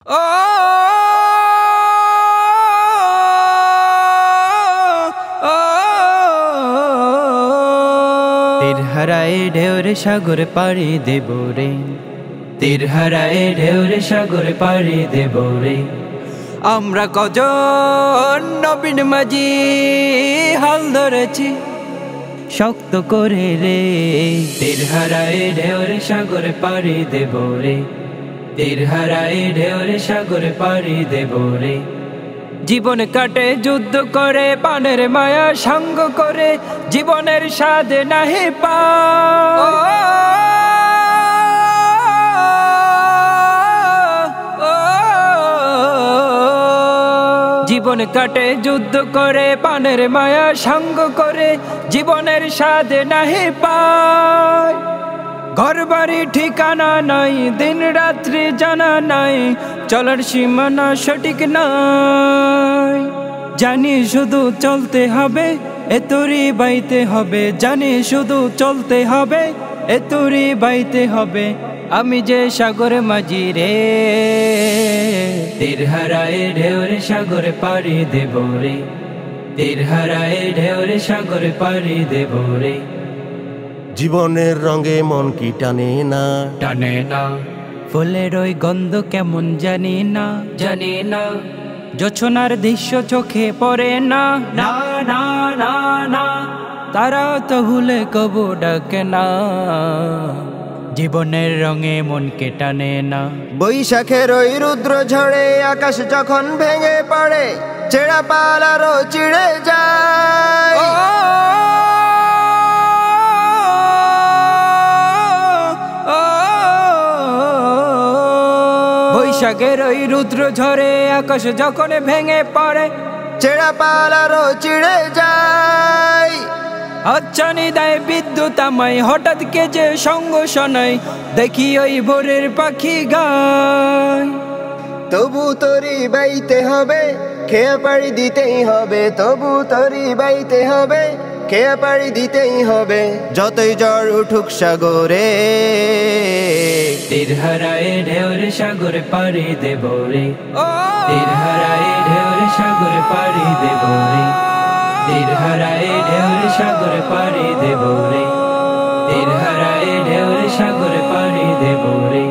ও তীর হারায় ঢেউরে সাগর পাড়ি দেব রে, তীর হারায় ঢেউরে সাগর পাড়ি দেব রে। আমরা কজন নবীন মাঝি হাল ধরেছি শক্ত করে রে, তীর হারায় ঢেউরে সাগর পাড়ি দেব রে, তীর হারায় ঢেউরে সাগর পাড়ি দেব রে। জীবন কাটে যুদ্ধ করে পানের মায়া সঙ্গ করে, জীবনের স্বাদ নাহি পায়। জীবন কাটে যুদ্ধ করে পানের মায়া সঙ্গ করে, জীবনের স্বাদ নাহি পায়। ঘর বাড়ি ঠিকানা নাই, দিন রাত্রি জানা নাই, চলার সীমানা সঠিক নাই। জানি শুধু চলতে হবে, এতরি বাইতে হবে, জানি শুধু চলতে হবে, এতরি বাইতে হবে। আমি যে সাগর মাঝি রে, তীর হারায় ঢেউরে সাগর পাড়ি দেব রে, তীর হারায় ঢেউরে সাগর পাড়ি দেব রে। জীবনের রঙে মন কি টানে না, টানে না, ফুলের ওই গন্ধ কেমন জানি না, জানি না, জোছনার দৃশ্য চোখে পড়ে না, না না না না, তারা তো ভুলে কবু ডাকে না, জীবনের রঙে মনকে টানে না। বৈশাখের ওই রুদ্র ঝড়ে আকাশ যখন ভেঙে পড়ে, ছেঁড়া পালারও চিড়ে যায়। বৈশাখের ওই রুদ্র ঝড়ে আকাশ যখন ভেঙে পড়ে, ছেঁড়া পালারও চিড়ে যায়। হাতছানি দেয় বিদ্যুৎ আমায়, হঠাৎ কে যে সঙ্গ শোনায়, দেখি ওই ভোরের পাখি গায়। তবু তরি বাইতে হবে, খেয়া পাড়ি দিতেই হবে, তবু তরি বাইতে হবে, খেয়া পাড়ি দিতেই হবে, যতই ঝড় উঠুক সাগরে। তীর হারায় ঢেউরে সাগর পাড়ি দেব রে, তীর হারায় ঢেউরে সাগর পাড়ি দেব রে, তীর হারায় ঢেউরে সাগর পাড়ি দেব রে, তীর হারায় ঢেউরে সাগর পাড়ি দেব রে।